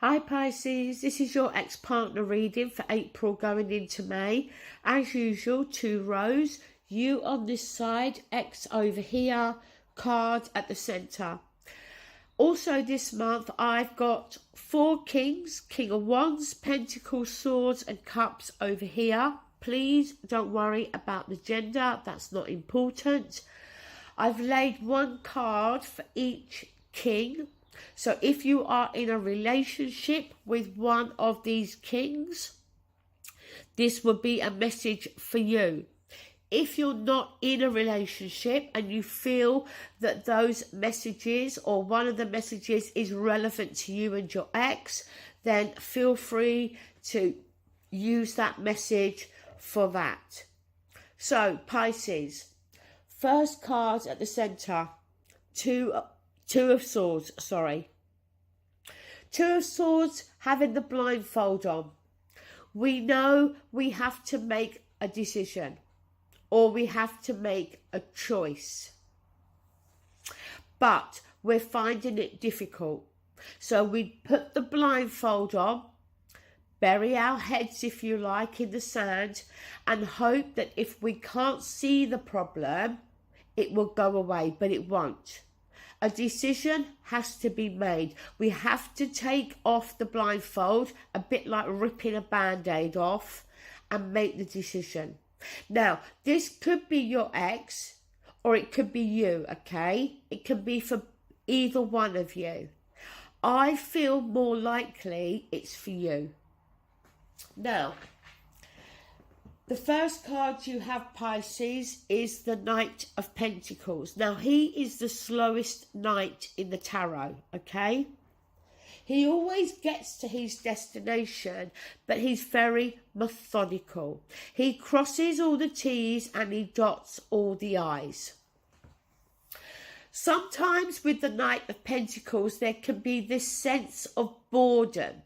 Hi Pisces, this is your ex-partner reading for April going into May. As usual, 2 rows, you on this side, ex over here, card at the centre. Also this month I've got 4 kings, King of Wands, Pentacles, Swords and Cups over here. Please don't worry about the gender, that's not important. I've laid 1 card for each king. So if you are in a relationship with one of these kings, this will be a message for you. If you're not in a relationship and you feel that those messages or one of the messages is relevant to you and your ex, then feel free to use that message for that. So Pisces, first card at the centre, Two of Swords, sorry. 2 of Swords having the blindfold on. We know we have to make a decision or we have to make a choice. But we're finding it difficult. So we put the blindfold on, bury our heads, if you like, in the sand and hope that if we can't see the problem, it will go away, but it won't. A decision has to be made. We have to take off the blindfold, a bit like ripping a band-aid off, and make the decision. Now, this could be your ex, or it could be you, okay? It can be for either one of you. I feel more likely it's for you. Now, the first card you have, Pisces, is the Knight of Pentacles. Now, he is the slowest knight in the tarot, okay? He always gets to his destination, but he's very methodical. He crosses all the T's and he dots all the I's. Sometimes with the Knight of Pentacles, there can be this sense of boredom,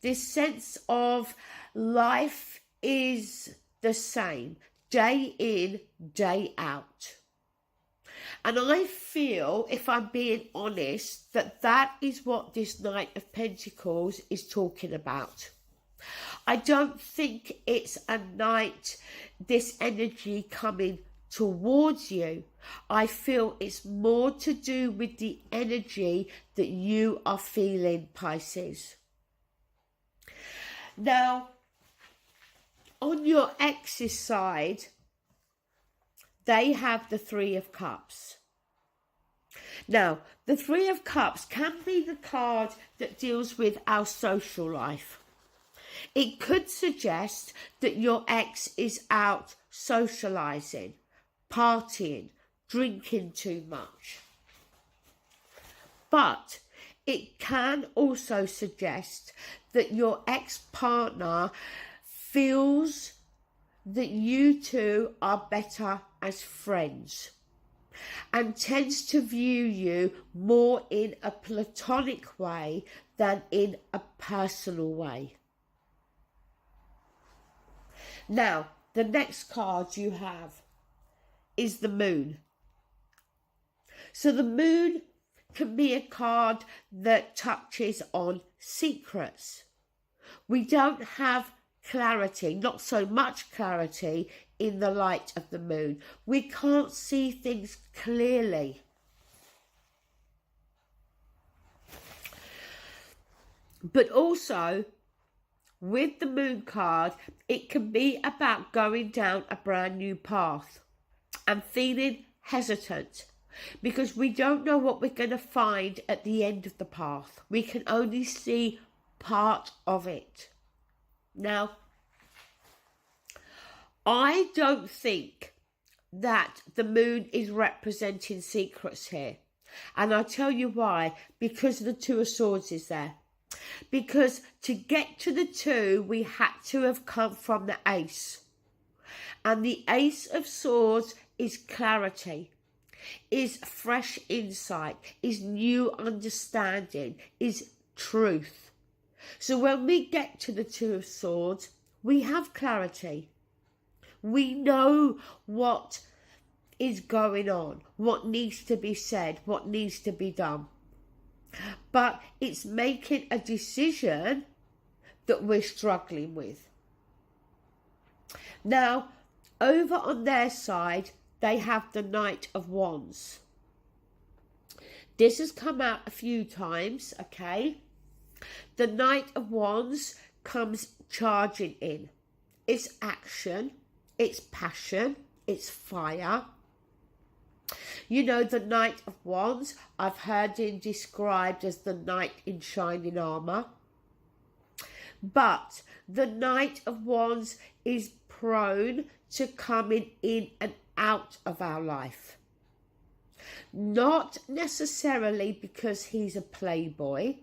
this sense of life is the same day in, day out. And I feel, if I'm being honest, that that is what this Knight of Pentacles is talking about. I don't think it's a knight, this energy coming towards you. I feel it's more to do with the energy that you are feeling, Pisces. Now, on your ex's side, they have the 3 of Cups. Now, the 3 of Cups can be the card that deals with our social life. It could suggest that your ex is out socialising, partying, drinking too much. But it can also suggest that your ex-partner feels that you two are better as friends and tends to view you more in a platonic way than in a personal way. Now, the next card you have is the Moon. So the Moon can be a card that touches on secrets. We don't have clarity, not so much clarity in the light of the moon. We can't see things clearly. But also, with the Moon card, it can be about going down a brand new path and feeling hesitant because we don't know what we're going to find at the end of the path. We can only see part of it. Now, I don't think that the Moon is representing secrets here. And I'll tell you why. Because the 2 of Swords is there. Because to get to the 2, we had to have come from the Ace. And the Ace of Swords is clarity, is fresh insight, is new understanding, is truth. So when we get to the 2 of Swords, we have clarity. We know what is going on, what needs to be said, what needs to be done. but it's making a decision that we're struggling with. Now, over on their side, they have the Knight of Wands. This has come out a few times, okay? The Knight of Wands comes charging in. It's action, it's passion, it's fire. You know, the Knight of Wands, I've heard him described as the knight in shining armour. But the Knight of Wands is prone to coming in and out of our life. Not necessarily because he's a playboy,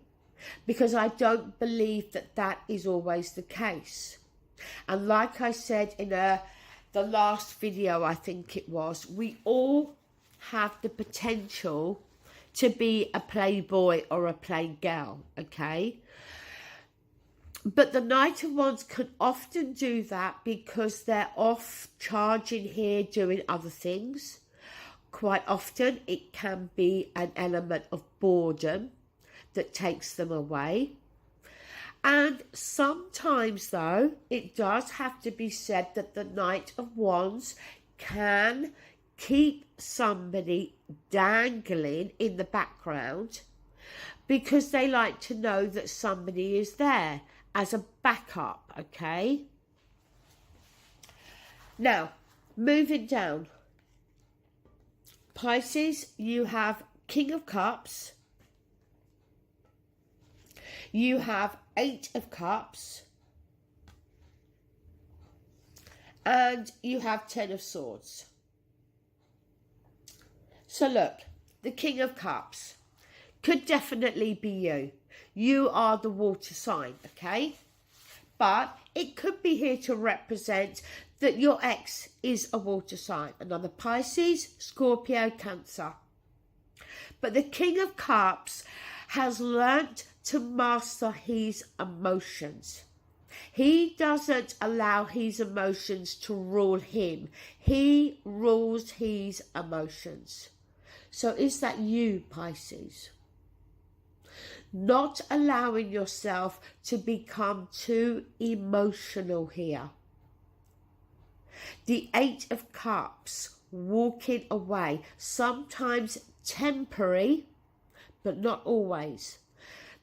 because I don't believe that that is always the case. And like I said in the last video, I think it was, we all have the potential to be a playboy or a playgirl, okay? But the Knight of Wands can often do that because they're off charging here doing other things. Quite often it can be an element of boredom that takes them away. And sometimes, though, it does have to be said that the Knight of Wands can keep somebody dangling in the background because they like to know that somebody is there as a backup, okay? Now, moving down. Pisces, you have King of Cups. You have 8 of Cups. And you have 10 of Swords. So look, the King of Cups could definitely be you. You are the water sign, okay? But it could be here to represent that your ex is a water sign. Another Pisces, Scorpio, Cancer. But the King of Cups has learnt to master his emotions. He doesn't allow his emotions to rule him. He rules his emotions. So is that you, Pisces? Not allowing yourself to become too emotional here. The 8 of Cups, walking away, sometimes temporary, but not always.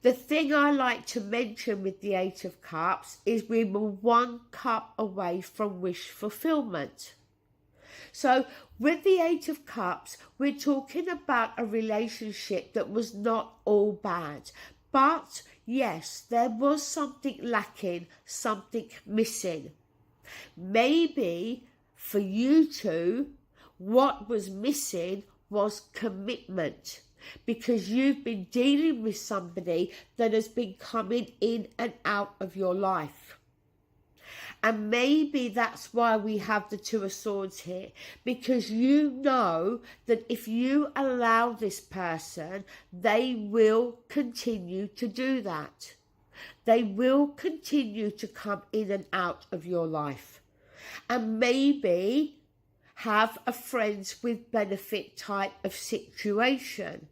The thing I like to mention with the 8 of Cups is we were 1 cup away from wish fulfillment. So with the 8 of Cups, we're talking about a relationship that was not all bad. But yes, there was something lacking, something missing. Maybe for you two, what was missing was commitment. Because you've been dealing with somebody that has been coming in and out of your life. And maybe that's why we have the 2 of Swords here. Because you know that if you allow this person, they will continue to do that. They will continue to come in and out of your life. And maybe have a friends with benefit type of situation.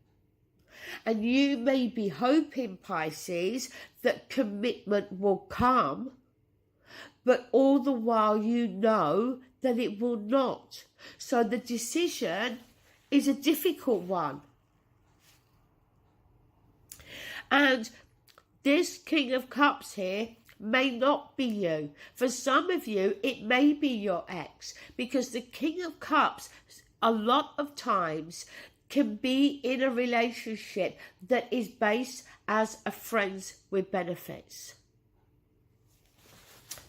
And you may be hoping, Pisces, that commitment will come, but all the while you know that it will not. So the decision is a difficult one. And this King of Cups here may not be you. For some of you, it may be your ex, because the King of Cups, a lot of times, can be in a relationship that is based as a friends with benefits.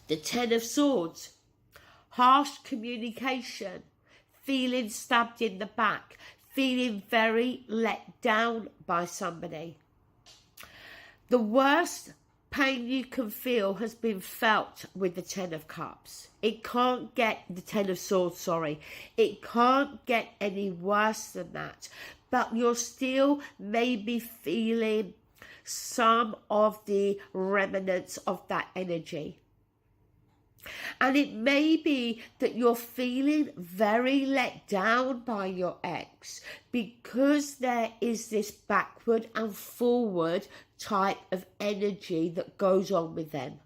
The 10 of Swords, harsh communication, feeling stabbed in the back, feeling very let down by somebody. The worst pain you can feel has been felt with the 10 of Cups. It can't get, the 10 of Swords, sorry. It can't get any worse than that. But you're still maybe feeling some of the remnants of that energy. And it may be that you're feeling very let down by your ex because there is this backward and forward type of energy that goes on with them.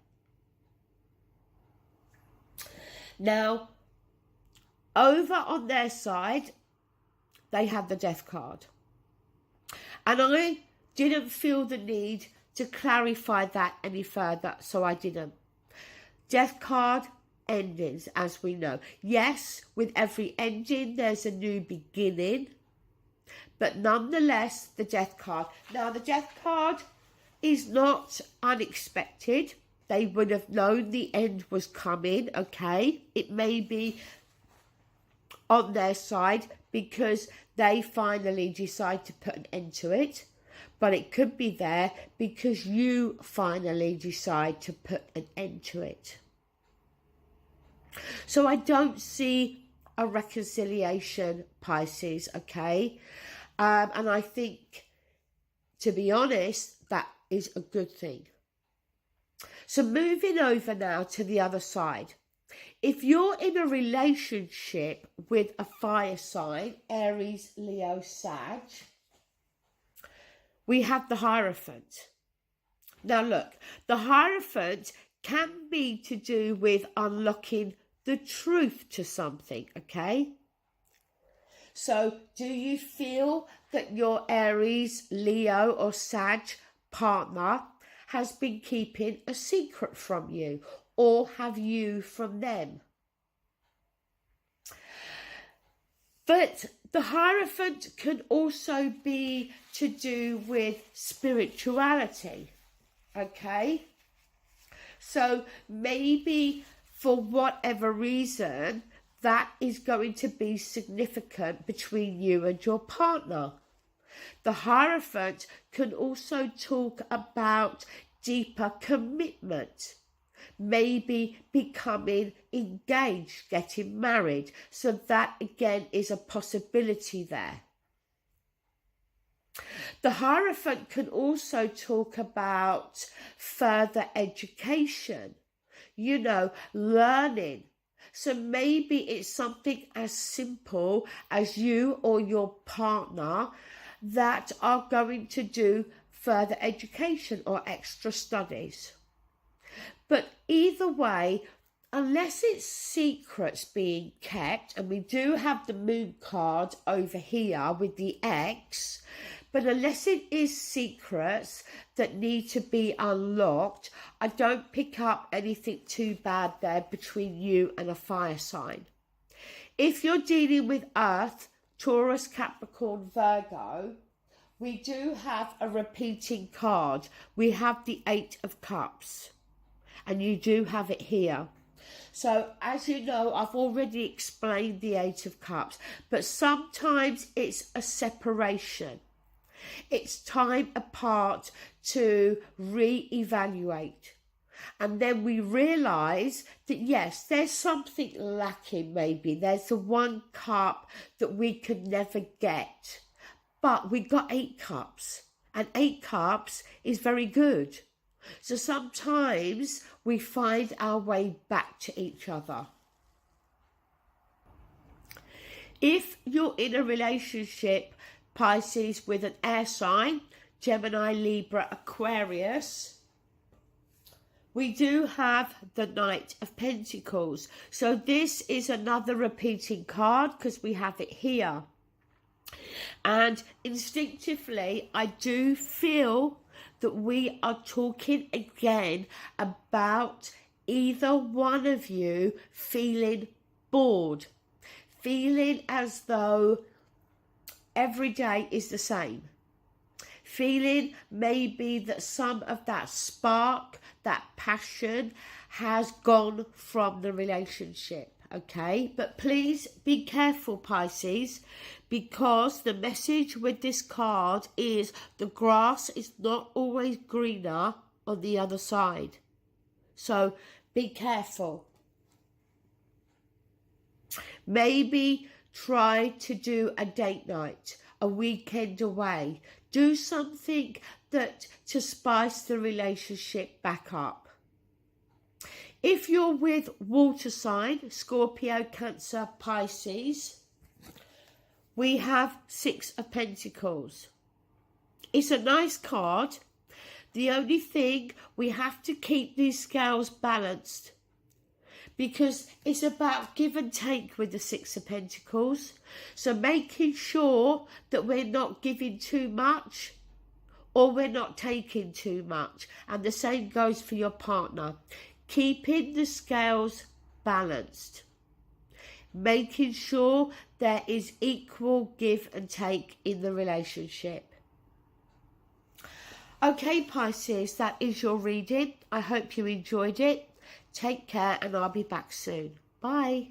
Now, over on their side, they have the Death card. And I didn't feel the need to clarify that any further, so I didn't. Death card, endings, as we know. Yes, with every ending, there's a new beginning. But nonetheless, the Death card. Now, the Death card is not unexpected. They would have known the end was coming, okay? It may be on their side because they finally decide to put an end to it. But it could be there because you finally decide to put an end to it. So I don't see a reconciliation, Pisces, okay? And I think, to be honest, that is a good thing. So moving over now to the other side. If you're in a relationship with a fire sign, Aries, Leo, Sag, we have the Hierophant. Now look, the Hierophant can be to do with unlocking the truth to something, okay? So do you feel that your Aries, Leo or Sag partner has been keeping a secret from you, or have you from them? But the Hierophant can also be to do with spirituality, okay? So maybe for whatever reason, that is going to be significant between you and your partner. The Hierophant can also talk about deeper commitment, maybe becoming engaged, getting married. So that again is a possibility there. The Hierophant can also talk about further education, you know, learning. So maybe it's something as simple as you or your partner that are going to do further education or extra studies. But either way, unless it's secrets being kept, and we do have the Moon card over here with the X, but unless it is secrets that need to be unlocked, I don't pick up anything too bad there between you and a fire sign. If you're dealing with Earth, Taurus, Capricorn, Virgo, we do have a repeating card. We have the Eight of Cups, and you do have it here. So as you know, I've already explained the Eight of Cups, but sometimes it's a separation. It's time apart to re-evaluate. And then we realise that yes, there's something lacking maybe. There's the one cup that we could never get. But we got 8 cups. And 8 cups is very good. So sometimes we find our way back to each other. If you're in a relationship, Pisces, with an air sign, Gemini, Libra, Aquarius, we do have the Knight of Pentacles. So this is another repeating card because we have it here. And instinctively, I do feel that we are talking again about either one of you feeling bored, feeling as though every day is the same, feeling maybe that some of that spark, that passion has gone from the relationship, okay? But please be careful, Pisces, because the message with this card is the grass is not always greener on the other side. So be careful. Maybe try to do a date night, a weekend away. Do something that to spice the relationship back up. If you're with water sign, Scorpio, Cancer, Pisces, we have Six of Pentacles. It's a nice card. The only thing, we have to keep these scales balanced, because it's about give and take with the Six of Pentacles. So making sure that we're not giving too much or we're not taking too much. And the same goes for your partner. Keeping the scales balanced. Making sure there is equal give and take in the relationship. Okay, Pisces, that is your reading. I hope you enjoyed it. Take care, and I'll be back soon. Bye.